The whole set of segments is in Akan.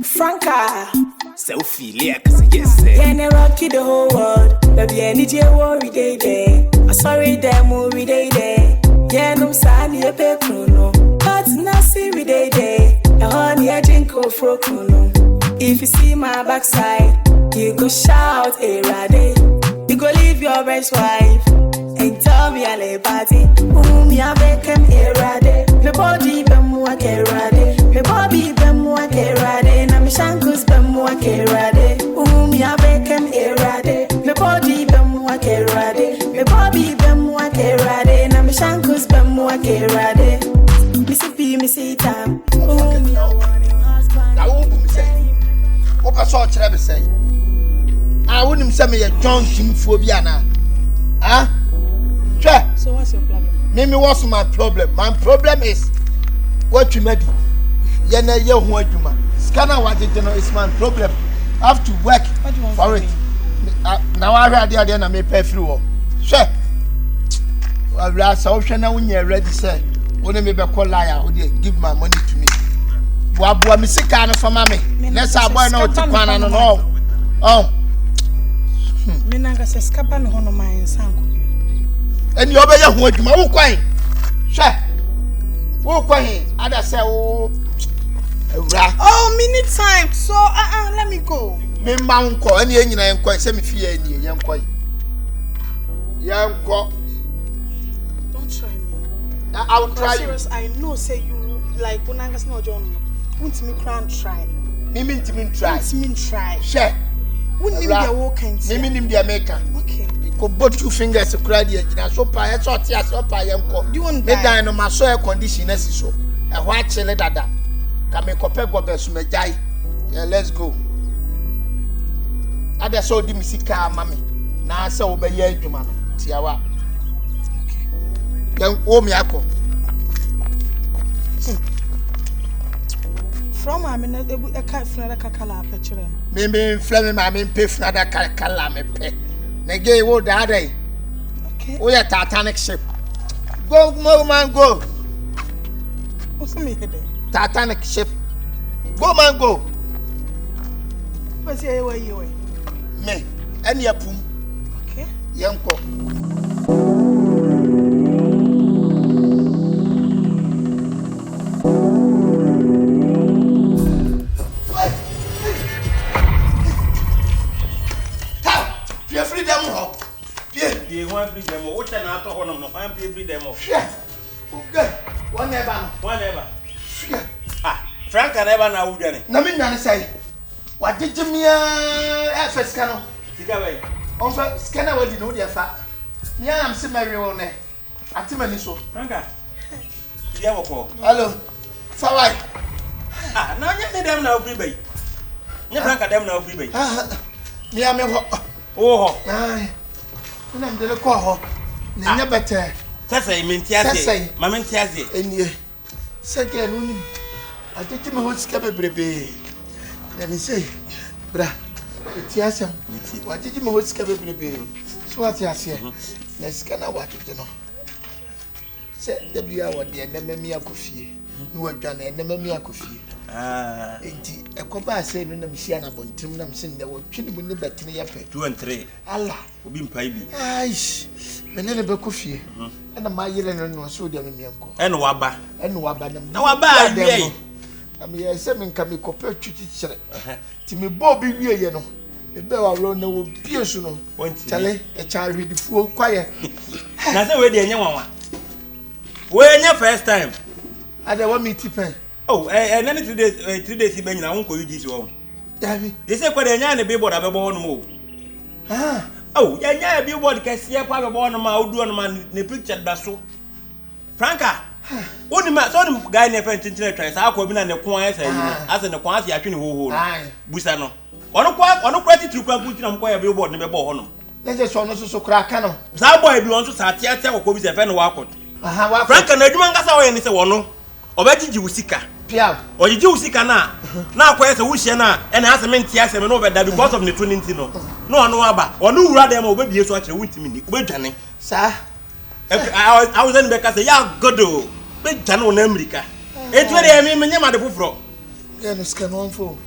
Franca. Selfie, yes. Yeah, never rocky the whole world. Baby, any day worry day. I sorry them worry day. Yeah, no sign you pay chrono. But now see we day. The honey I drink of chrono. If you see my backside, you go shout a rade. You go leave your ex-wife and tell me I lay party. Me I become a rade. Me body bemu a kerade. Me body bemu a kerade. Na me shankus bemu a kerade. Me I become a rade. Me body bemu a kerade. Me body bemu a kerade. Na me shankus bemu a kerade. Me see time. Me I want your husband. Now who say? What I saw Trevor say? I wouldn't say me a John Jim phobia now. Huh? Sure. So what's your problem? Mimi, what's my problem? My problem is what you made. Yena ye who you man. Scanner what it know is my problem. I have to work for it. Now I read the idea and I may pay through. Sure. Well, that's all. Now when you're ready, say, when me be call liar, give my money to me. Wabua me sick kind of for mommy. Let's have boy no to pan and all. Oh. Minanga says Capan Hono my sanko. And you obey your word, my own coin. Sure. Who coin? Other say, oh, minute time. So, let me go. Me mount call any and coin, send me fear any young coin. Young coin. Don't try me. I will try. Serious, I know, say you like Bunanga's no John. Won't me try. Me mean to mean try. Won't mean try. Sure. Wouldn't you be a walking? Me mean the American. Okay. Go both 2 fingers to cry the engine. So pay a short tears up. I am called. You want me die no my soil condition as so. A white chili dada. Can make a peg of us me die. Yeah, let's go. I just saw the musica, mammy. Now I saw obey you, man. Tiawa. Young Omiako. From I mean, a cat flare a cacala picture. Maybe Fleming, I mean, pay for another calamity. Negay would that day. Okay. We are Titanic ship. Go, man, go. What's me here? Titanic ship. Go, man, go. What's your way you way? Me, and your poom. Okay. Young cock. You want to demo? What can I talk on? I'm free demo. Yes. Okay. One never. Frank and never now. Namin say, what did you mean? First scanner. Take away. On first scanner, what you know, dear fat. Yeah, I'm still married on there. At Timaniso. Franka. You have a call. Hello. Fawai. Now you them now free bay. You Franka them now free bay. Yeah, me. Oh, aye. I'm the call. Never better. Say, Mintiazi, Mamentiazi. And ye, second, I think him who's capable, baby. Let me say, Bra, it's what did you who's capable, baby? So what's your say? Let's can I watch it, you know. Say, the beer, what the enemy of coffee. You were done and never me a coffee. Indeed, a copa said in the machine upon Tim, I'm saying there were chilling with the battery up 2 and 3. Allah, will be paying. Aish, Menena coffee, and my yellow was so damn young. And Wabba, no, Wabba, I mean, I said, come compare to each other. Timmy Bobby, you know, the bell alone will be soon. Tell a child with the full quiet. Nothing with the young one. When your first time, I don't want me to pay. Oh, and then 3 days, he made an uncle this one. They say, what a young billboard of a born move. Oh, yeah, billboard can see a part of one of my old man, the picture that's so. Franca, only my son guy never intended to try. I could be in the choir as in the choir, I can hold. Busano. On a quality to put on choir billboard never born. Let's just want so crack. That boy belongs to Satia or Kobe, a fan of Walcott. Franca, no, you want to say anything or no? Or better you seeker. Or you do seeker now. Now, quite a wish and has a mentia and over that because of the twinning. No, about or no rather more baby is what you want to me. Wait, Johnny, sir. I was in the castle, yeah, good do. Big John on America. It's very I mean, my mother for. Then it's can on for.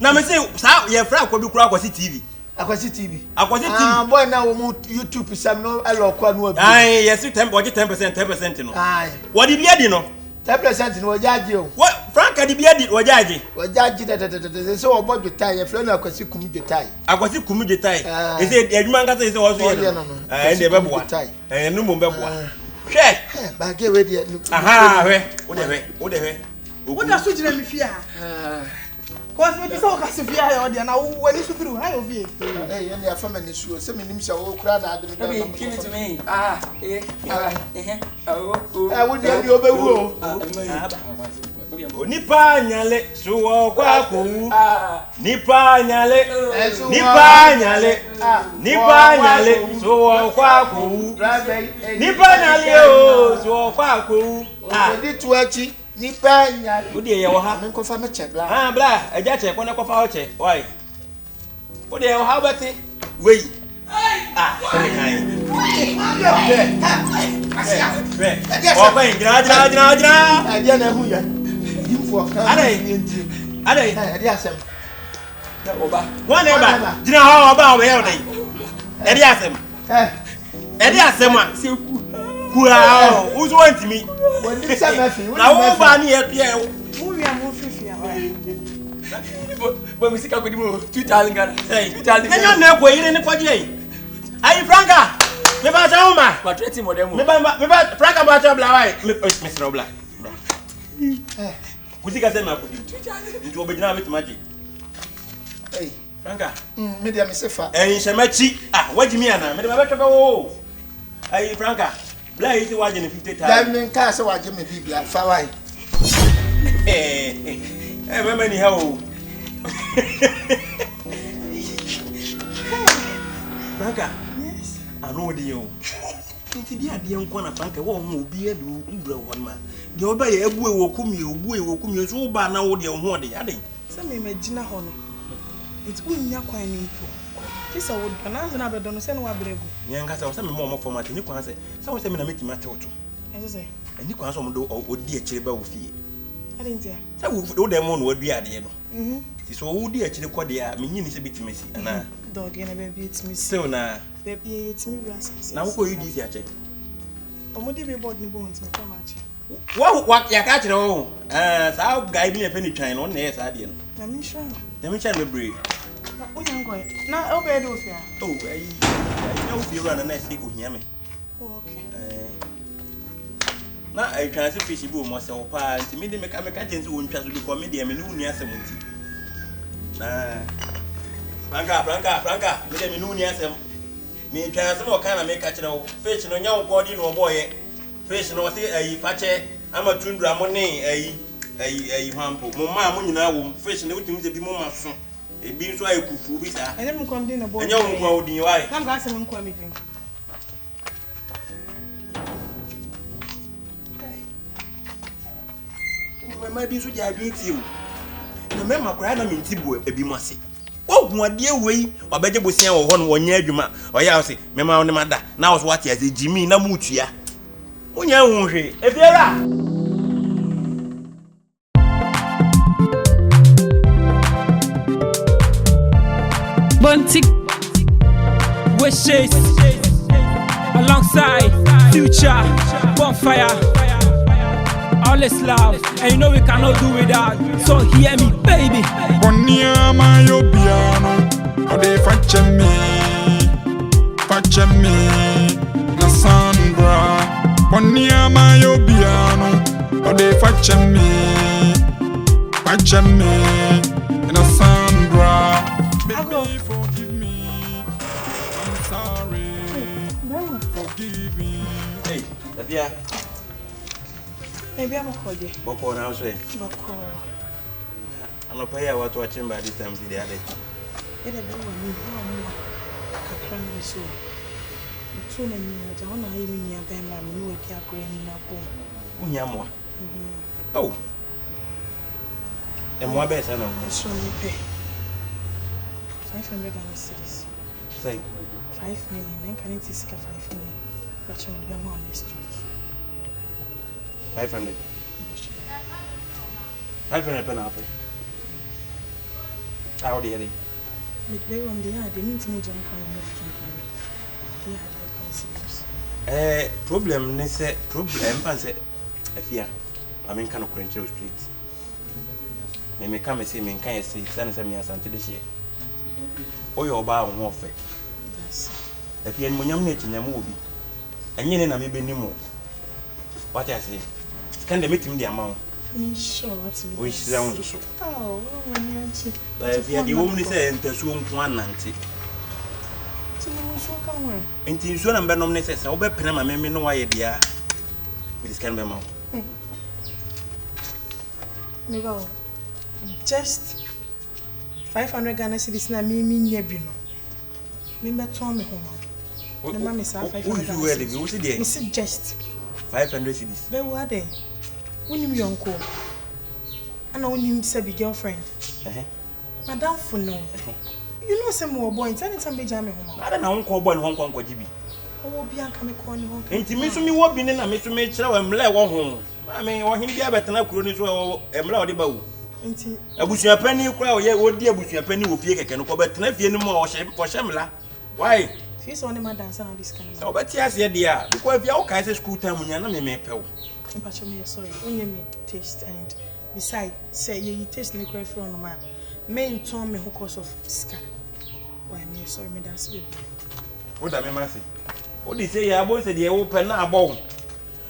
Na me say sa ye fra akwabi kura akwasi TV. Akwasi TV. Akwasi TV. Ah boy na wo mu YouTube sam no elo kwa no abi. Ai yes 10% no. Ai. What di bia di no? 10% no wajaji o. What Frank di bia di wajaji? Wajaji de so obo dwotai ye fra na akwasi kum dwotai. Akwasi kum dwotai. E say adwuma nka say wo so ye no. Eh ndi be boa. Eh no mo be boa. Hwe. Ba ge we de. Aha hwe. Wo de hwe. What does you me fear? Cause me so ka se fear ya odi na wo ni subiru ha yo vie. Eh ye fa me ni suo se me nim se wo kura na ade me. Give it to me. Wo de bi obewu o. Nipa nyale suwo kwa ku. Nipa nyale suwo kwa ku. Nipa nyale o suwo kwa ku. Di tu achi nipa nyale. Wo de ye wo ha. Me ko fa me che bla. Ah bla, eja che ko na ko fa ho che. Why? Wo de ye wo ha bati. Wey. Ah, kai. Oh, bem, gra. Ade na hu ya. Yimfo kan. Ade. Ade asem. Oba. One eba. Jina ho oba o be yo dai. Ade asem. Ade asem a se ku a o uzo antimi. Woni se mafi. Na wo ba ni e pie. Mu wi am fifia. Bo mi sika ko di mo 2000 Ghana. 2000. Enyo na ko yire ni kwaje yi. Ai Franka. Me ba cha uma. Kwa treti mo demo. Me ba Franka ba cha bla wai. Me sra bla. Kuzika sema ko di. Nti obejina metumaji. Hey, Franka. Me dia me sefa. Shemachi. Ah, wajimi ana. Me de ba toka wo. Ai Franka. Bla yi ti waje ni 50,000. Dan me ka se waje me bibia fa wai. Mama ni ha o. Franka. Yes. Anu odi yo. Nti bi ade nko na Franka wo ho obi adu ndura won ma. De oba ye ebu ewo kumi so ba na wo de ho ode ade. Se me imagine ho no. It unya kwan ni mpo. Kisa wo dana na be dono se no wa bregu. Nyanka se wo se me mo format ni kwan se wo se me na metima tewoto. Ese se. Ani kwan so mo do odi a kire ba wo fie. Ade ntia. Se wo de mo no adu ade no. Ti so wo di a kire kwade a menyi ni se bitimasi ana. Dog na baby it me. So na Baby it me grass. na wo ko yidi si a che. Omodi be board ni bones me come ache. Wa ya ka kire wo. Sa guy bi na fe ni twan no na yes ade no. Na me sure. Na me chan me break. Na unya ngoy. Na obe do fia. Oh, ai na wo fi run na se ko hia me. Oh okay. Na ai transi fish bi o mo se wo pa nti me de me ka chense wo ntwa so bi ko me de me no unu asem nti. Na Franka, me de me no unu asem. Me transi mo ka na me ka kire wo. Fish no nya wo body no boye. Fish no se ai fache ama tundura mo ne ai hampo. Mo ma mo nyina wo fish ne wutimi se bi mo ma so. Ebi nso ay kufu bi sa. Ene me kom din na board. Enya wo ngwa odin wai. Na ga se me kom mi din. Mama bi so dia adwenti o. Na mema kora na minti bo ebi mo ase. Ogun ade wei, obeje bosia wo ho no wonya adwuma. Oya ose, mema wo ne mada. Na wo so wate ase jimi na mutua. Wonya hu hwe. Efiera. Bunty Wishes alongside Future Bonfire. All is love, and you know we cannot do without. So hear me, baby. Bonia mayo piano, ode faccia me, la Sandra. Bonia mayo piano, ode faccia me, la Sandra. Baby, forgive me, I'm sorry, forgive me. Hey, Afia. Maybe I'm a kode. Boko na so e. Boko. Ano pa ya watu wa chimba this time the other. Ede be wa ni ho mo kakra ni so. Tu na ni aja ona ayi ni ya be ma mi we ki akora ni na ko. Unya mo. Oh. E mo be sa na. So ni pe. 500 cedis. Say 5 million. Then can it is 5 million. But you be ma on the street. 500. 500 pen apple. How dare they? But they on the yard, they need to make jump on the Problem, they say, problem, and say, if you I mean, kind of control street. Me come and see me, can you see, send me as until this year. Oh, your bar and warfare. If you're in your movie, and you know, maybe no more. What I say, can they meet him the amount? Sure, what's which sounds so. Oh, If you are the only say, and the soon 190. And you soon and Benom says, I'll be Panama, maybe no idea. With this can be more. Nego, just 500 Ghana cedis na me nyebino. Me told me home. The mammy said 500 Ghana cedis. Me said just 500 cedis. But what then? When you uncle, and I want say be girlfriend. Madam for no. You know some more boy. Tell me some be jamming home. I don't know uncle boy and Hong Kong GB. Oh, be uncle home. And to me, so me what been in a Mr. Mitchell and Blair home. I mean, or him get better now, Cronus or a bloody bow. I wish you a penny crowd, yet would dear with your penny with Pick and go back to Nephew no more or Shamla. Why? She's only my dancer on this kind. So, but yes, dear, because if your guys school time when you're not me pill. Me sorry, only me taste and besides, say you taste me cry from a man. Men told me who cause of scar. Why me sorry, me that's it. What I mean, what do you say? I was at the open now bone.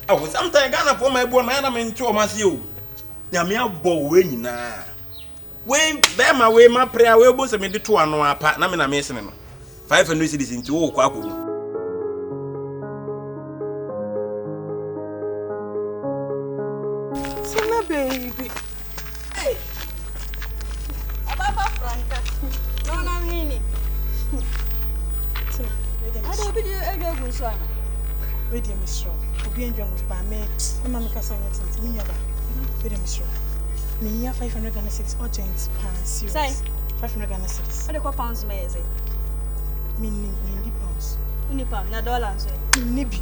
I was sometimes gonna for my boy, man. I'm into a massive. Yamia bow winning now. When bear my way, my prayer will both of me to 2 hour part. Now, I'm missing 500 cities into all Quaco. So, my baby. Hey, Ababa Franca. No, I'm meaning. I don't believe I go with one. Wait, Miss Shaw. Be enjoying with by me. My mamma can say it to me. Wait, Miss Shaw. Me 500 Ghana cedis urgent pounds. 500 Ghana cedis. What the pounds may I say? Me pounds. £1 na dollars. Nibi.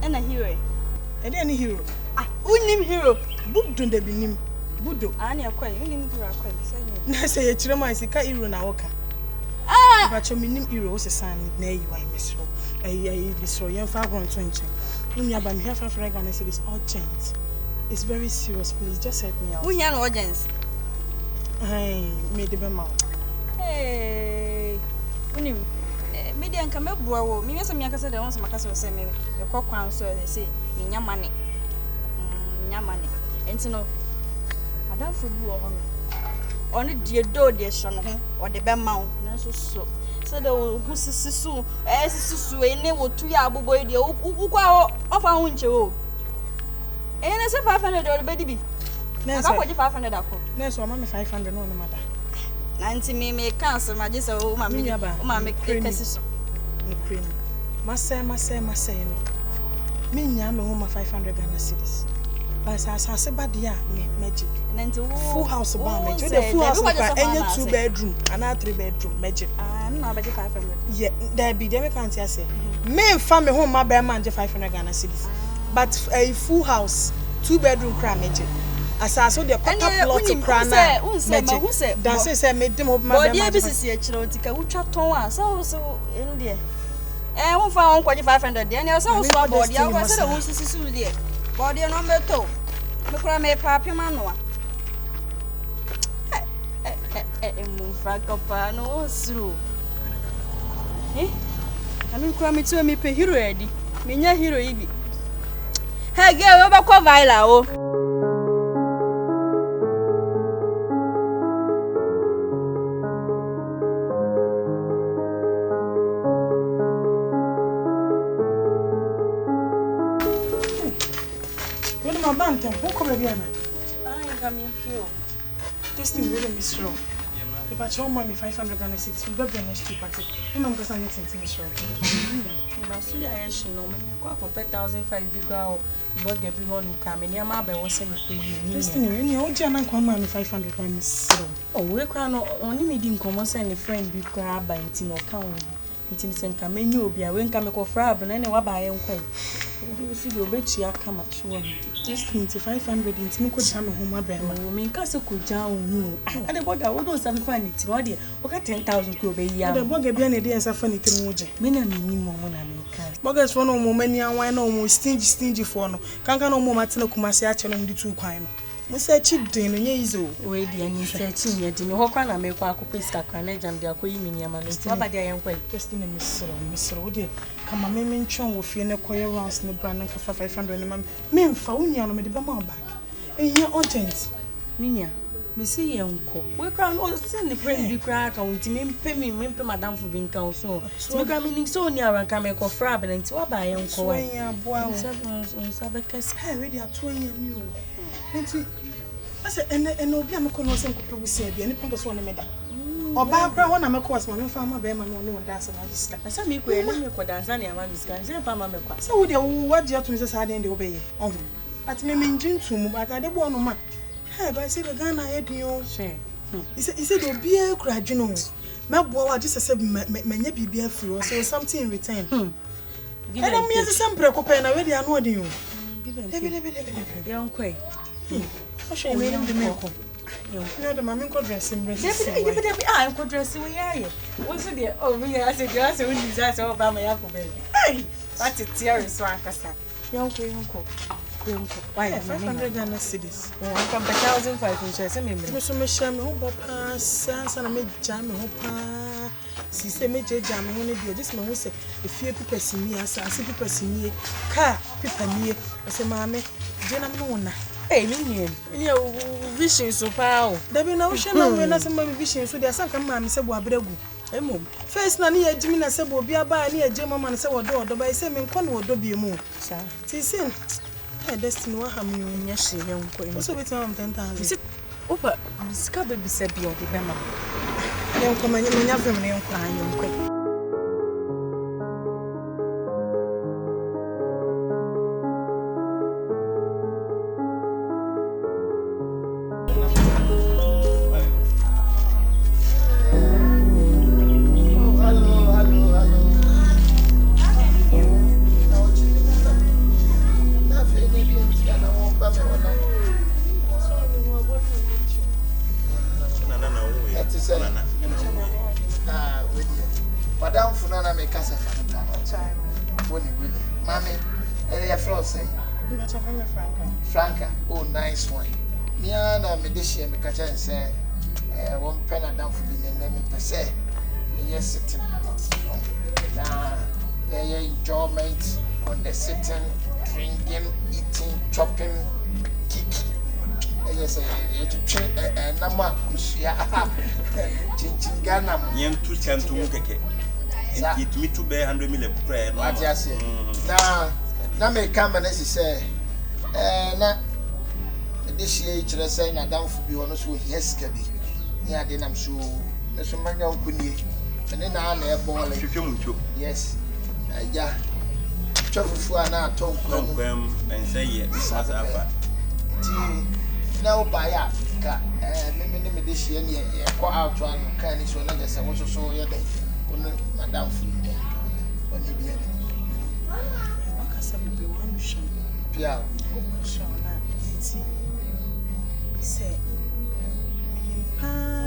And a hero. And any hero. Ah, who hero? Book don't they be nim. Budo. I need a quay. You need to quay. Say a chirama is a car hero now. Ah, but your minim hero was a son. Nay, you are Miss Shaw. I destroy your 520. When you have 500 Ghana cedis urgent. It's very serious, please. Just help me out. Who here no audience? Hey, made the bema. Hey, when you media and come up, boy, me some young said, once my cousin send me a cock so they say, in your money. And to know, I don't for you on it, dear door, dear son, or the bema, so. So the who so, as so, and they will 2 year boy, the who go off our window. And I said 500 baby. I got 500. Next one, 500 no matter. Nancy me cancel my just oh my make cases. Massa no. Me nyame home 500 Ghana cedis. But I say bad ya me magic. Full house ba magic. The full house any 2 bedroom and 3 bedroom magic. I'm not budget 500. Yeah, there be dem can't say. Me family home my be man 500 Ghana cedis. But a full house, 2 bedroom cram magic. As I saw the quarter plot to cram magic. That's say made them open my bed. Business here, Chirotica, which are torn. So in there. And one found 500. Then you saw small body. I was a who's there. Body number 2. Look at me, Papi Manoa. No through. Eh? I mean, cram it to me, pay hero ready. Minya hero, Ibi. Hey, girl, we're back Viola. Oh, when my bantam, who come again? I come here. This thing really Miss Shaw. If I show mommy 500 Ghana cedis, we'll be next week party. I'm going to anything to Shaw. Basuya yeshi no me kwa kwa 1,500 bigwa but get big on come and yama be won say me pay you. This thing really o dia na kwa mommy 500 Ghana cedis. Oh we kwa no oni me di nkomo say ne friend bi kwa ba nti no ka won. Nti nsenka menyi obi a wenka me kofra abna ne waba ye nkwa. Obi si de obechi aka ma sure. Just 500 nti no ko jam ho ma bema. O me nka se ko jam hu. Ade boga wo don sabe fa ni ti no de o ka 10,000 ko be ya. Ade boga bia na de ensa fa ni ti mo je. Me na me ni mo na me ka. Boga so no mo mani anwan na mo stingy for no. Kanka no mo matena kumase a che no di tu kwan no. Mo se chi den no nye izo. We di ani se chi nye di no ho kwa na me kwa akopɛ sika kwa na jam de akoyi mi niama no. Waba de ayen kwa. Just na misro wo de kama me ntwon wo fie ne koye rounds ne bra na ka 500 ne ma me mfa wo nya no me de ba ma back. Ehia urgent. Minya me see ye nko. We kwa no send the friend bi kwa ka unti me mpe madam fu bi nka o so. Me kwa me ning so ni aranka me ko fra be nti waba ye nko wa. So ya boa wo. Sabe kas. Hey, we dey atoa nya mi o. Nti ase ene obi a me ko no se nko pe busia bia ni pampo so na me da. Oba kra ho na me ko asma me fa ma be ma no no da se na diska. Asa me ko ye me ko dansa ne ama diska. Se fa ma me kwa. So we dey wo dia to me se sa den de obeye. Oh. Ati me njintu mu but ade bo no ma. Hey, but I say the Ghana edin. Sure. He said do be a kra dwuno. Me bo wa just say menye bibia free so something in return. Give them. And me say sempre ko pe na we dey anu odin o. Give them. Dey on kwai. O she me dem de me ko. Yo de mama ko dress im dress. Ah, ko dress we ya. Wo so dey oh me ya say dress we need say o ba ma ya ko baby. Hey, what it tear so akasa. Yon ko. Why 500 Ghana cedis. I come 1,500 in share me. Me so me share me ho papa sansa na me jam me ho pa. Si se me jam me ho ne dia just me ho say e fie pipa simi asa ase pipa simi car pipa nie. I say mama je na me no na. Hey, me nie. Me vision so pa o. Da be na wo hwe na we na say me vision so dia sanka mama se bo abregu. Emo first na ne ya jimi na se bo bia ba ne ya je mama na se wodo ba say me nkɔ na wodo bi mu. Sa. Ti sin destiny wa ha me Nyash ye nko imo. So beti am 10,000. Is it opa sika baby se bi o de be ma. Ye nko manya vem ne nko ayo nko. Madam Funana me kasa Mami, say. Franca, oh nice one. Miana me this year me catch and say, one pen and down for the name per se. Yes, sitting. Now, enjoyment on the sitting, drinking, eating, chopping, kicking. Yes, and Nama Kushia Chinchingana. Yam 210 to Mukeke. It me to bear 100 million prayer. What you say? Now may come and as you say, this year, it's saying I down for be honest with yes, Cabby. Yeah, then I'm sure there's some man couldn't and then I'm a ball. Yes, yeah. Travel for an hour, talk and say yes. Now by a car, maybe this year, go out one kind of so I was so your day. Madame Food. What did you Pia, say,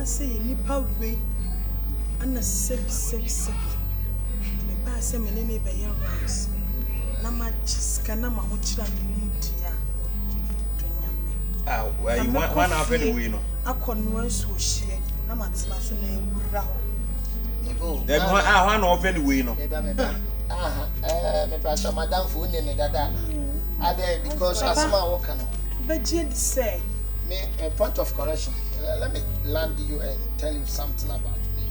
say, nipa way, and a sip. Me pass some enemy by your rounds. Namach canama much ah, well, you want 1 hour anyway. I couldn't run so she, I'm at last name. Then 1 hour of anyway. No, Madame Food in the other because as my worker. But you'd say, me a point of correction. Let me land you and tell you something about me.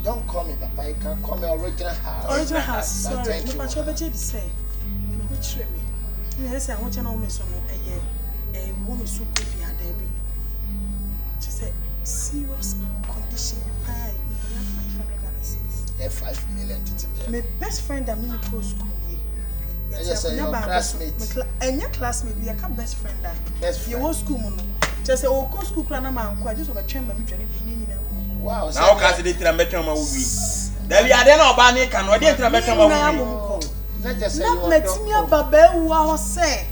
Don't call me Papa, you can call me original house. Original house, sorry. Thank you. But you'd say, which me. Yes, I want to know me so a woman should be a Debbie. She said, serious condition. Pie, 5 million. My best friend, I'm in the school. Yes, your classmate. And your classmate, we are best friend. Best friend. Your school, just a school plan. I'm quite just over chamber. Wow, now, Cassidy, I met your movie. There we are then about Nick and what did you better? Not let me a babe who I say.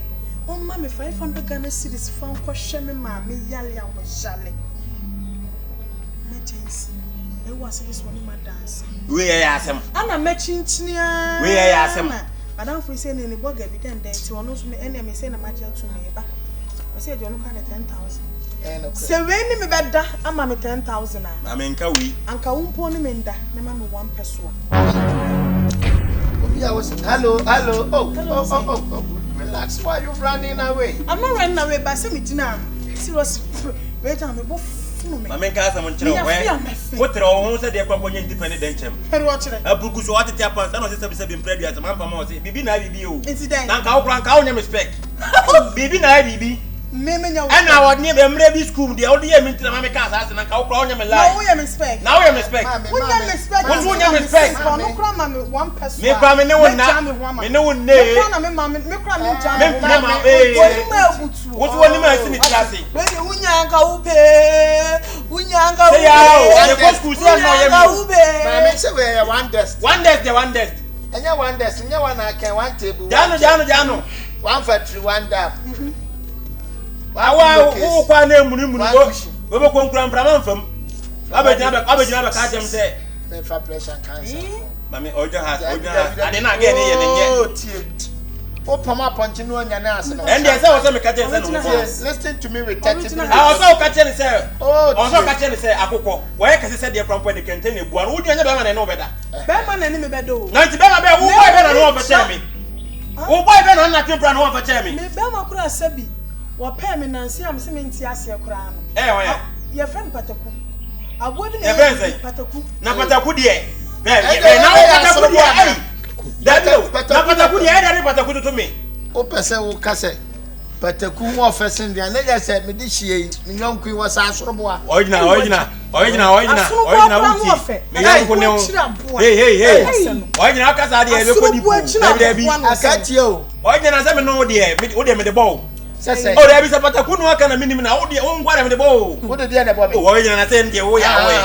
Oh, mammy, 500 Ghana cedis from Koshemi, mammy, Yalia was jolly. Meetings. It was this one in my dance. We ask him. I'm a matching chinia. We ask him. Madame, if we say any bug evident, then to honors me enemy send a magic to me. I said, you're not 10,000. So when me better, I'm a 10,000. I mean, Kawi. And Kawum pony menda, the mamma 1 person. Hello. Oh. Relax. Why are you running away? I'm not running away, but some dinner. Serious. Wait, I'm a buff. I mean, someone what the whole said they're going independent. And watch it. A book was what it happens. I know this been previous. I'm from Bibi Nabi. Incident. Now, how respect. Bibi Nabi. And I would never maybe school the only mean to my cars and how crown him alive. Now you respect. Now you respect. What's one you respect? One person. Me come no one now. Me no one name. What's one you in the class? When you unyanka upe. Unyanka say how the school say no you. Say we one desk. One desk. And you one desk, and you one I can one table. Jano. One factory, one dab. Awa who kwa na munu we be konkran praman fam abejina ka jem say me fa pressure cancer mami ojo has ade na again ye ne tie o poma ponchi no nya na ase no and dey say we say me ka jem say no listen to me with 30 minutes ah so ka jem say so ka jem say akokọ we ka say dey krampo dey kente na ebu an wo nya be ma na no beda be ma na ni me bedo na ti be ma be wo boy be na no fa tell me wo boy be na na tempra no fa tell me me be ma kura sabi wo pay me nansi am se me nti ase kura no oya ye friend pataku abo bi na pataku na pataku de na pataku de na pataku de dey pataku to me o pese wo kase pataku wo fesin dia na ya se me di hie me yonku wo sa asoroboa original wuti me yanko ne o hey original kasa de e be ko di bi akati o original se me no de o de me de ball say oh there be se pataku no aka na minimum na o de o ngwa me de ball wo de na bo me o original na se de o ya we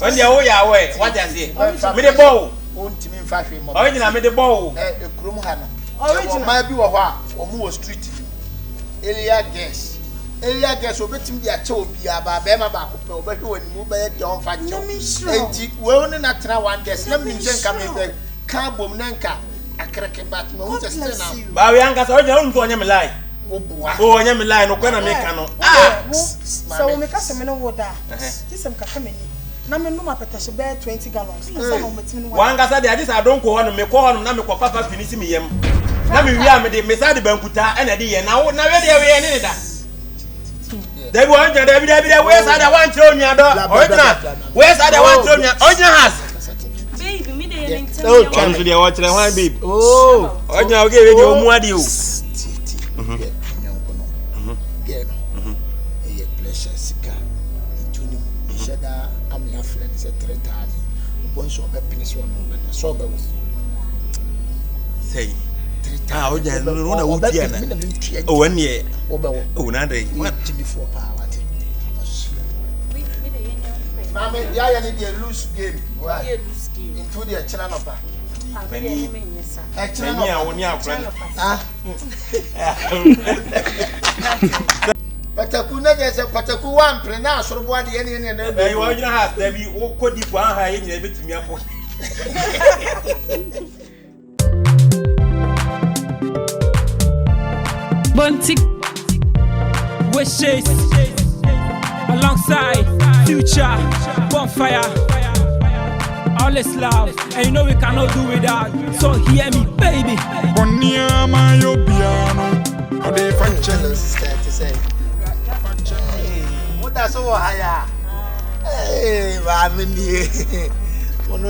on de o ya we what you say me de ball o ntimi mfa hwe mo original me de ball e kurum ha no original ma bi wo ho a o mu wo street area guess obetim dia che obi aba be ma ba ko pe obehwe wani mu be de on fa che enti we oni na tra one guess na mi nje nka me be ka bom na nka akreke bat me hu just na ba we anka so original nto onye me lie o onye me lie no kwa na me ka no so me ka se me no woda disem ka ka me ni na me no ma petashe be 20 gallons na sa mo metim no wanga sa de adisa adon ko hono me ko hono na me ko fafa finisi me yem na me wi am de me sa de bankuta e na de ye na we de we ni da they want to David where's the one thrown your door original where's the one thrown your original house baby me dey oh come to the watch the one babe oh original give you omu adi o e pleasure sika ntuni sheda am ya friend say 3000 bon so be pin so no so be say ah oja no na wuti ana o wani e o na dey what before power what mama ya ni dey lose game why into the channel number Penny a woni akura ah pataku na dey say pataku one pre na asorobo ade ne na be you original house there be o kodi kwa ha ye nyina betimi afọ Buntic Wishes alongside Future Bonfire all is love and you know we cannot do without so hear me baby Bonia mayo piano or the function say what that's so higher hey mami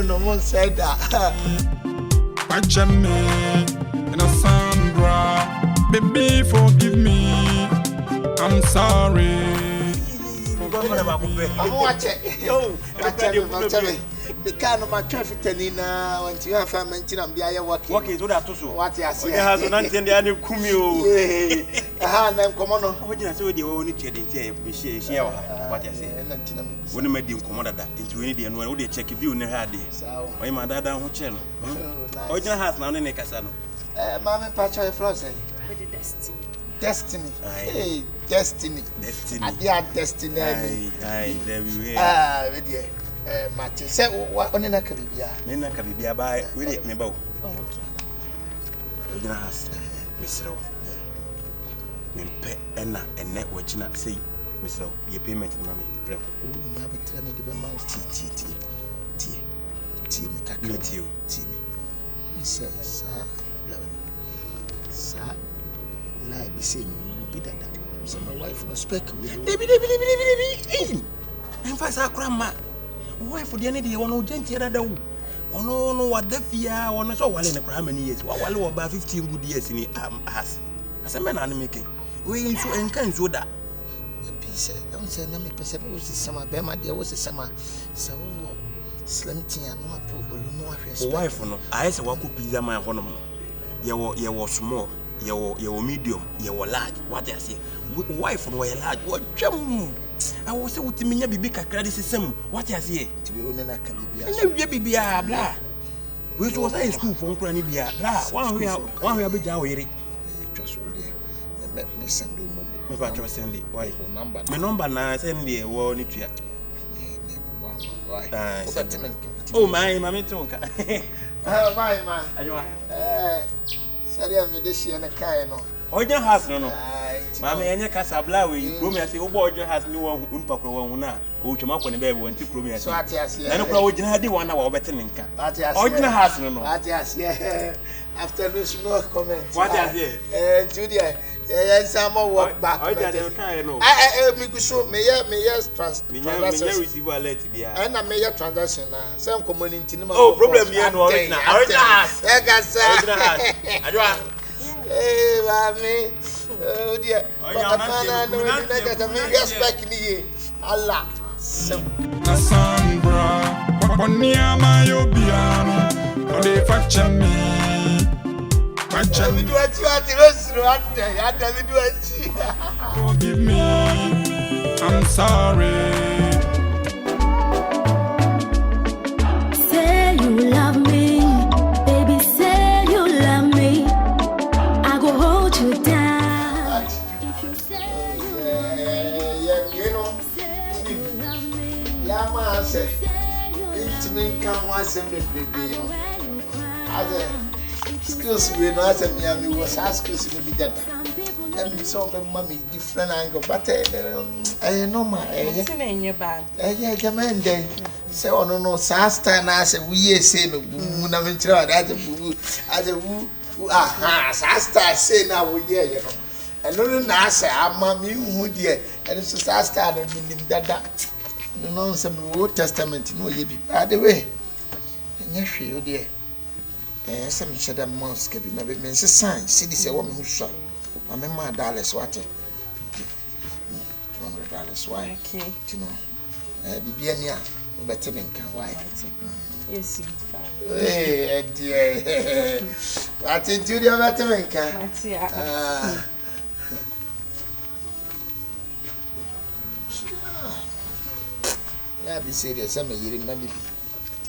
no one said that function and a Sandra baby forgive me I'm sorry I'm watching. Yo, watch me. The kind of my traffic tenina when you have mentioned and be a working. What is that to so? What you say? Has an anti and the other kumio. Aha, I'm common. What you say with the only chatting, share what I say. When you made him command that into any and when would check if you never had this. Why my dad down channel? Original has now in a casano. Mamma Pacha Flossie. With the destiny. Destiny. Hey, destiny. Destiny. I dear destiny. Aye, there we are. With you. Matthew said, what on in a Caribbean? Nina Caribbean by with it, Nebo. Original has Miss Rowe. Pet Enna and net watching at sea. Miss Rowe, your payment, mammy. Never tell me the amount tea, me. He says, sir, lie be saying, be that. So my wife was speck. Baby. And fast our grandma. Wife for the end of the one gentle other. Oh no, what the fear, one so well in the crime many years. While about 15 good years in the ass. As a man, I'm making. We so encourage so that. Don't say, let me perceive was the summer. Bema, there was a summer. So slim tea and no approval. No wife, no. I said, what could pizza my honor? You were small, you were medium, you were large. What I say, wife were large. What jam? I was saying to me, be big a credit system. What I say, to be only like a baby, blah. Which was I in school for Cranny, blah. One we are big away. Just really let me send you. If I trust Sandy, why? My number now, send the war. Oh, my mammy tonka. Oh, my man. Sorry, I'm this year and a kind. Oh, your house, no. Mammy, and your casa blawy. Room, I say, oh, boy, your house, no one who papa won't know. Oh, to mark on the baby went to Chrome. So I just, I don't know, had the 1 hour better than car. Oh, your house, no. I just, yeah. After this, no comment. What I say? Julia. Yes, I'm a walk back. I make show me, yes, transaction. And I made a transaction. Some community. Oh, problem, you know, hey, mommy. Oh, dear. Allah. Cassandra, Poniama, Yobiano, or they fracture me. Forgive me, I'm sorry. Say you love me, baby, say you love me. I go hold you down. If you say you love me, yeah, man, say, it's me come once and baby. Skills we know as a Miami was skills will be dead. And so the mommy different angle, but I know my in your bag. Yeah, Jaman then. So no, Sasta and I said, we say no, Munaventura, as a woo, aha, Sasta say now we hear, you know. And no, Nasa, I'm mammy who dear, and it's Sasta and meaning that. You know, some Old Testament, no, ye be by the way. And yes, you dear. Some share mosque be never means a sign. See this a woman who shot. I mean, my dollars what $200. Why? Okay. You know, be any better than why? Yes, hey, dear. I think you are better than yeah, be serious. I'm a year maybe.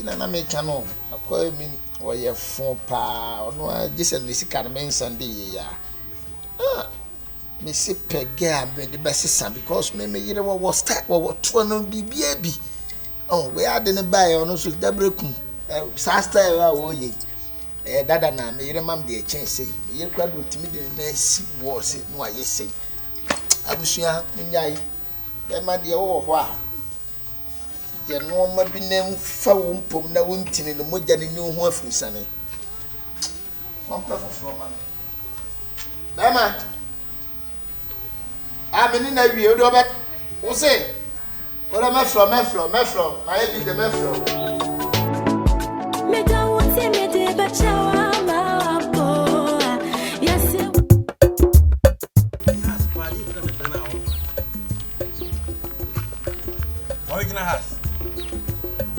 I make a no. I mean, or your 4 pounds, or just a missy carmen Sunday. Missy Pegam, the best son, because maybe you was that or what one be baby. Oh, we are didn't buy on us with double cum. Sasta, oh, ye. Dada, na me, your mum, dear chance. You quite good to me, the messy was it, no, I say. I wish you are, my dear, oh, wow. The normal be named Fowl Pum, no winting in the Mujani new one for Sunny. One perfect for man. Mama, I'm in a view, Robert. Who say? What am I from? I am the Mefro. Original house.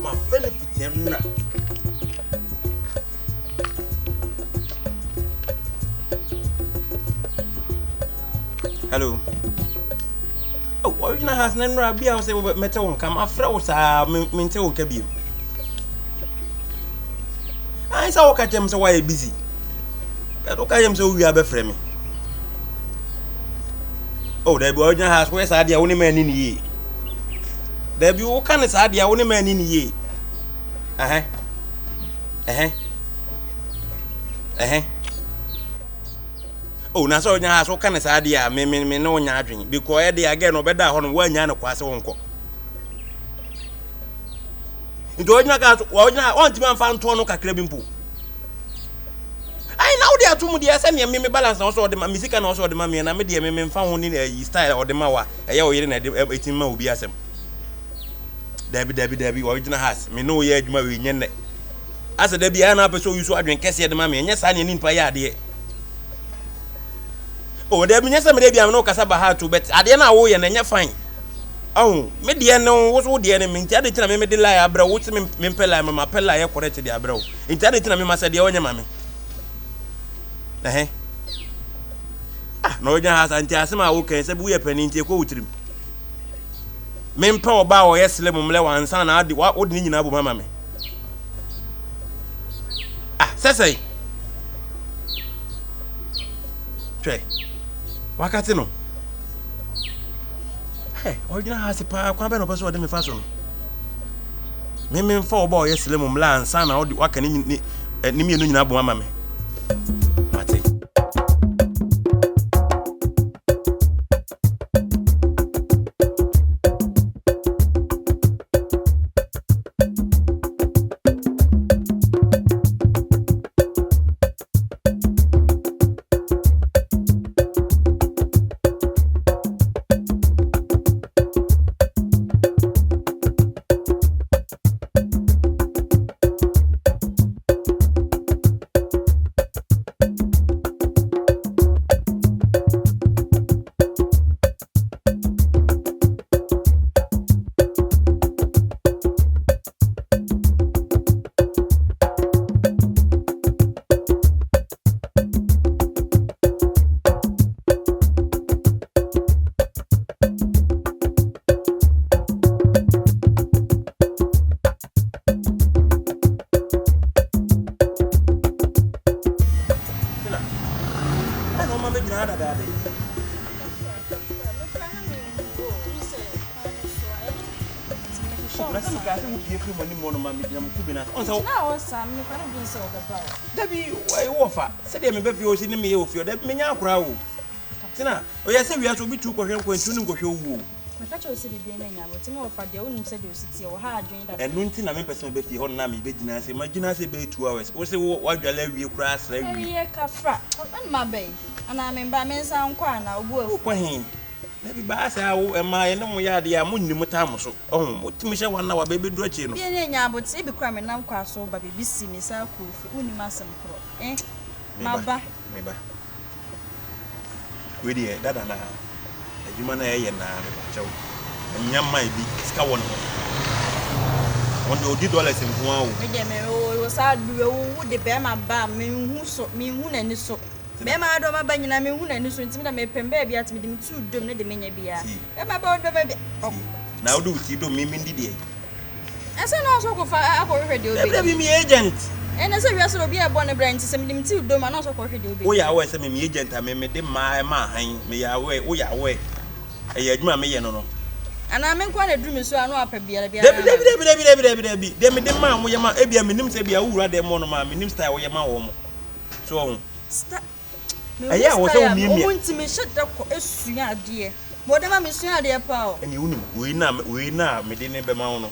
My benefit Temna. Hello. Oh, original has never be I say metal come after us mental cabin. I saw catch him so why busy. But okay, I'm so we are befriend me. Oh, there be original has where's the only man in ye. There be all kinds of the only man in ye. Oh, na so nya ha so kan sa dia me no nya adwen because e dia again obeda ho no wa nya na kwase wonko ndo nya ka wa nya on ti man fa nto no kakra bi mpo ai na wo dia to mu dia se me balance na so de ma misika na so de ma me na me dia me mfa ho ni style o de ma wa eye o yire na etin ma obi asem dabi wa nya has me no ye adwuma we nye ne asa da bia na peso yuso adwen kese de ma me nya sa ne ni mpa ya de. Oh, there be some baby, I'm no cassava hard to bet. I didn't know and you're fine. Oh, me dear, no, what's what the enemy? Tell the time I made the lie, bro. What's me pella, my pella, I corrected the bro. In tell the time I must say the own mammy. Ah, no, your house and Tiasma, okay, said we are penning to go to him. Men power bow, yes, lemon lewa and son, I do what would need you, mammy. Ah, say, Trey. Wakati no. Hey, original has a pa kwa be no person de me fa so no. Me mfa obo yesle mum la ansa na odi waka ni mienu nyina bo mama me. Mate. Me be fi o si ni me o fi o de me nya akura o tina o ye se wi aso bi tu ko hwe kwantu ni ko hwe wo me ka che o si bi na nya bo ti mo fa de o nim se de o si tie o ha adwen da enu nti na me person be fi ho na me be gina se ma gina se be 2 hours o se wa dwala wi kura asra wi ye ka fra o ma be ana me ba me nsa nkwa na obu afu ko hin na bi ba sa wo e ma ye no mo ya de ya mo nnim tam so o ti me hye wa na wa be be du achi no bi na nya bo ti bi kura me nam kwa so ba be bi si me sa ku fi unim asem kro Maba. We dey dada na. Adwuma na ye na chawo. Nyama bi ska won. Won do $10 nko a wo. Me dey me o sa duwe wo de be ma ba me hu na ni so. Me ma do ma ba nyina me hu na ni so ntimi da me pembe bia timi dim tu dom na de menya bia. E ma ba o do ba bia. Na wo do ti do me ndi de. Ese na so ko fa akọ hwede obi. E be mi agent. And as a result of your bonnet brand, some dim do man also for you. We are always a me agent, I may de my mind, me away, we are away. A yadma me no. And I mean quite a dream so I know up a beer. They made the man with my Abia minim say be a wood rather more my minim style or your mom. So, I was so near me to me shut up a dear. Whatever Miss dear power. And you we now made the neighbor mound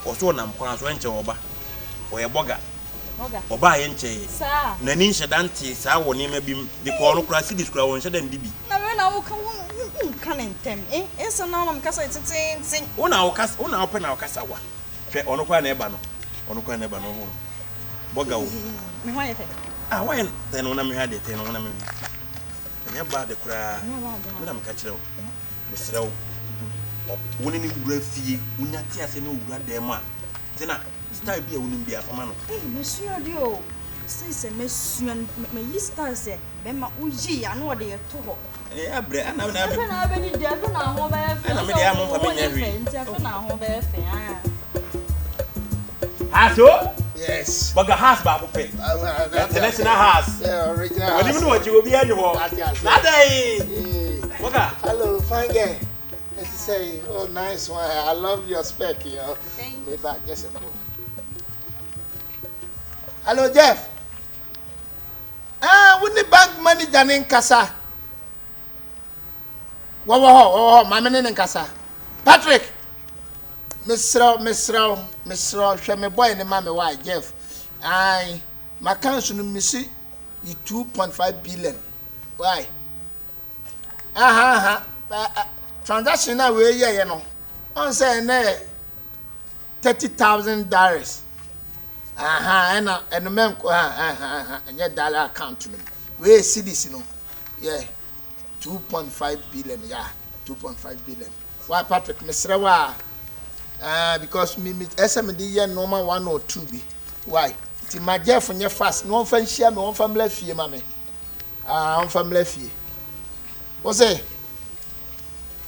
or so I'm quite over or a bogger. Oba yenche na ni nshadante sa woni ma bi ko no kura sidis kura won hyedan dibi na we na wo kan ntem esa na no mkasa tete wona wo kasa wona wo pe na wo kasa wa hwe ono kwa na eba no ho boga wo me ho yefe wa yen den wona me ha de ten wona me nya ba de kura me na mka kire wo mesra wo woni ni wura fie wonya ti ase na wura dem a Tina, style be a woman be a man. Hey, Monsieur Dio. Say, Monsieur, my sister say, Bema Uji, I know what they are to. Eh, Bre, and I'm never any devil now, home by Hasso? Yes. But the house, Babu Pay. That's the national house. Yeah, original. I didn't know what you will be anymore. Hello, fine guy. Let's say, oh, nice one. I love your spec, you know. Thank you. Back, just a moment. Hello, Jeff. Wouldn't the bank manager in Casa? Whoa, my man in Casa. Patrick. Miss Row, show me boy and mammy, why, Jeff? My council, Missy, you 2.5 billion. Why? Transaction now, we you know. On say, $30,000. And the man, and your dollar account to them. We see this, you know. Yeah, 2.5 billion, yeah, 2.5 billion. Why, Patrick, Mr. Wa? Because me SMD year normal 1 or 2 be. Why? Ti my Jeff on your fast, no fan share me, one family fee, mammy. On family fee. What's it?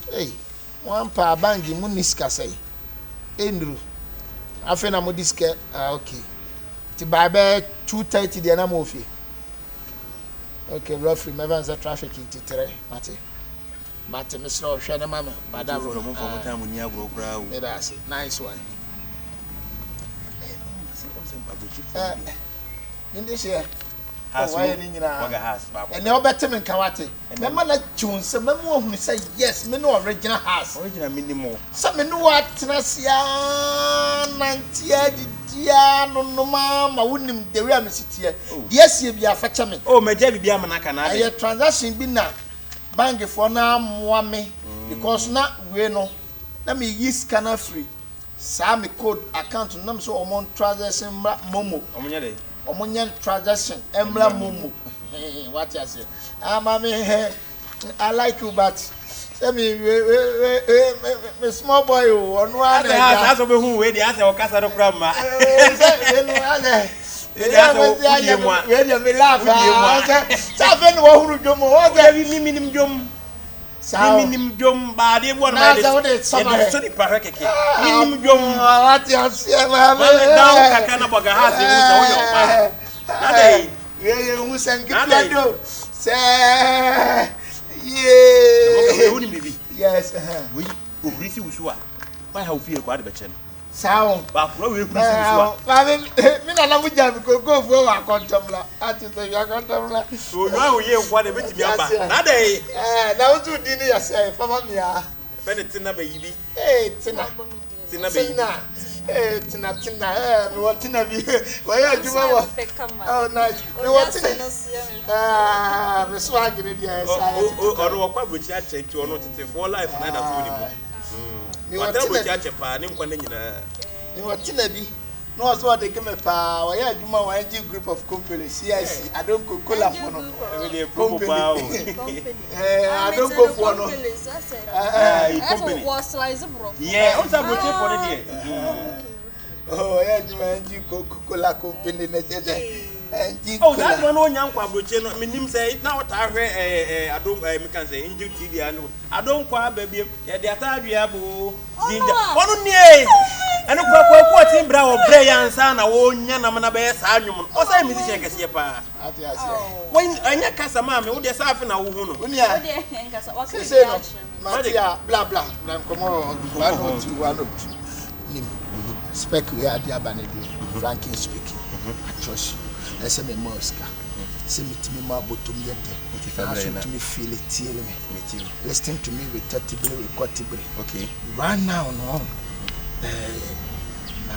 Hey, one pa bangi muniska say. Andrew. I think I'm diska. Okay. Ti buy 230 the animal fee. Okay, roughly, my vans are traffic in Titre, Mate. Mate, Miss Law, Shana Mama, Madame, nice one. In this year, and no better than Kawate. Remember that tune, some more who say yes, me no original house. Original minimum. Some know what Tenacia 90 no mama wouldn't the real city. Yes, you be a fetcher me. Oh, my Jabby Biamanaka, I transaction be now. Bank for now, Mwame, because now we know. Let me use scanner free. Sami code account number so among transaction Momo. Omonyan transaction Embla Momo. What you say? Mammy, I like you, but let me small boy on one. That's who we the answer or Casa Grandma. Minimum jump, but they want to say, minimum jump, what you say, I can't about a house. You send good. Say, yes, we receive you. Why how feel quite a bit? Sound, but probably go for our contemplate. I say, your contemplate. So now you want a bit that day. Now to dinner yourself, Famia. Benetina baby. Hey, Tina, hey, Tina, what Tina be? Why are you? Oh, nice. You want to the swag in it, yes. Or what would you say to not for life? You are telling you are Tilabi. No, so they come a power. I do my group of companies. Yes, I don't go cola for no. I don't go for no. That's what slice of broth. Yeah, what's up with you for the day? Oh, yeah, you go cola company. Oh, that's one on young Quabuchin. I mean, him say, now what I read, I don't, I can say, in duty, I don't quite baby, the Atabiabu, one near. And what's in Brow, Brian, son, I won't Yanamana Bears, Animal, or say, Mrs. Shakespeare. When I near Casamama, would you suffer now? Matia, blah, blah, come on, 1 or 2. Spec, we are the Abanadi, Frankie speaking. I trust you. I say me Mosca. Say me to me more about to me to me feel it till me. Listen to me with 30 with 40. Okay. Right now, no.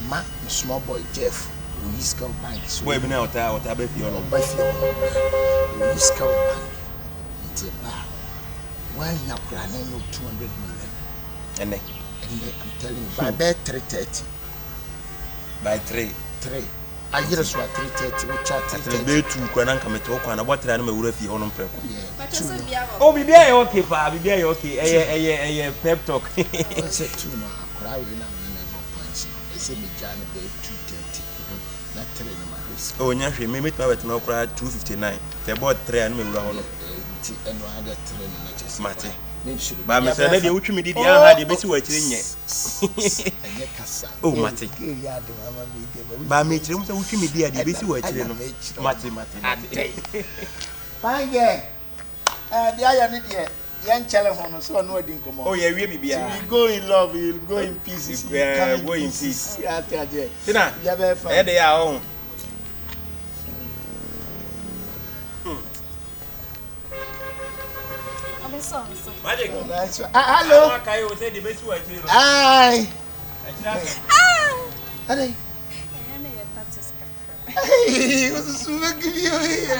My small boy Jeff, who is come banks. Where we now tell what I bet you on by few. Who is come bank. It's a bar. Why not planning 200 million? And I'm telling you, by bet 330. By 3. I just want 330, we chat 330. To Quanan come to Okan, what I know if you on prep. Oh, be there, okay, pa, be there, okay, a pep talk. I said 2 now, I will not points. say me jam be 230 na 3 no ma risk oh Nyash me meet my bet no kra 259 the board 3 and me wura hono ti eno ada 3 no na just mate me should ba me say na de wutwi me di dia ha de besi wa kire nye enye kasa oh mate ya de mama me de ba me kire mu say wutwi me di dia besi wa kire no mate Pange the aya ni de yan chale hono so no adi nkomo oh yeah we bibia we go in love we will go in peace go in peace ya tade tina ya be fa e de ya o Magic. Hello. Kai o say the best way to. Ai. Adai. Hey, what's so good you here?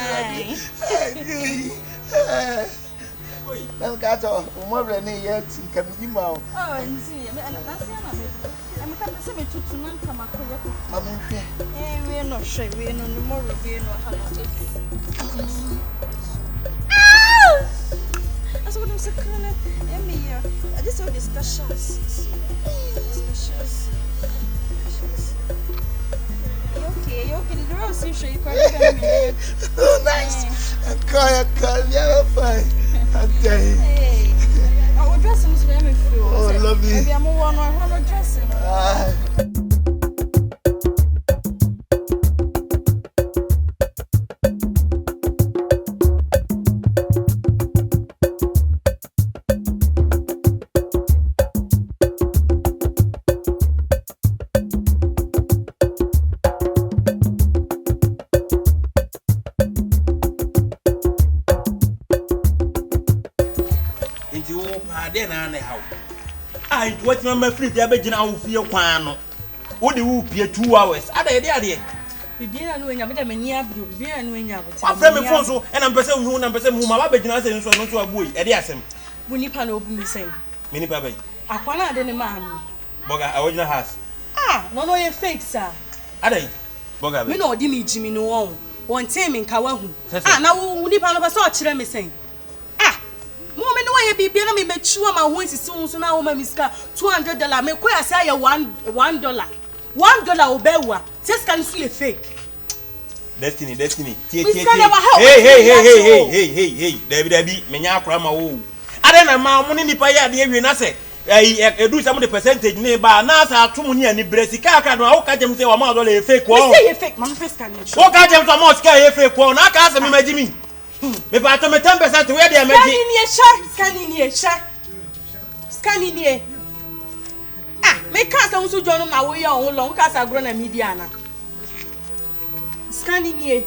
Well, got all more than yet can be mouth. Oh, and see, I'm coming to me to none come up with Mamma. We're not sure, we're no more, we're not having. That's what I'm saying. I just saw discussions. You okay? The rose you show you quite oh, nice. Call, yeah, fine. Okay. Hey, I will dress him to let me feel. Oh, love you. Maybe I'm one or one dressing. What my friend ya be gina wo fie kwan no wo de wo pie 2 hours ada ye de bibia no enya beda mani abro bibia no enya abote afre me phone so e na mpese hu na mpese mu ma ba be gina se nso no so abuoi e de asem bu nipa na obu mi sen me nipa ben akwana ade ne ma mi boga original house no ye fake sir ada boga be me no odi mi jimi no won tem nka wa hu na wo nipa no be so o kire me sen Mama no ye bibia na me bechuwa ma ho nsisi nso na wo ma miska $200 me koya say ya $1 $1 obewa seska nso ye fake Destiny hey David me nya akra ma wo ade na ma mo ni nipa ya de awie na se edu some the percentage ne ba na sa atom ni ani bresika aka no wo ka jem say $1 ye fake wo me say ye fake man first can you wo ka jem so mo ska ye fake wo na ka se me magimi me ba to me 10% we dey meji scanning here me ka sa unso jono na wo ye on lo ka sa gro na media na scanning here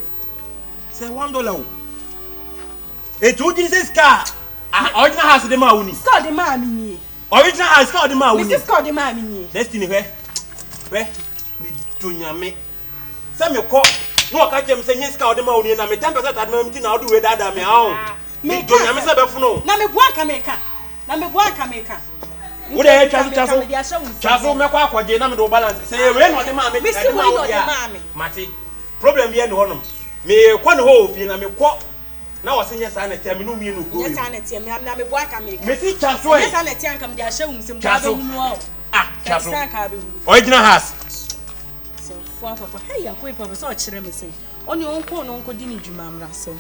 say $1 e to din say scar original house de ma woni scar de ma mi ni original house scar de ma woni me scar de ma mi ni Destiny we me to nyame say me ko no ka jem say nyiska ode ma woni na me 10% adma mti na ode we dada me awo me do nyame say be funo na me bua ka meka wo de chaso me kwa akwaje na me do balance say we no de ma me si we no de ma me mate problem bi e no honom me kwa no ho fi na me ko na wo se nyesa na tia me no mi no ko nyesa na tia me na me bua ka meka me si chaso nyesa na tia nka me dia hye wumsem ka be nu chaso original house Hey, I quit, Professor Chiremisi. Only uncle, no, uncle, didn't you, mamma? So,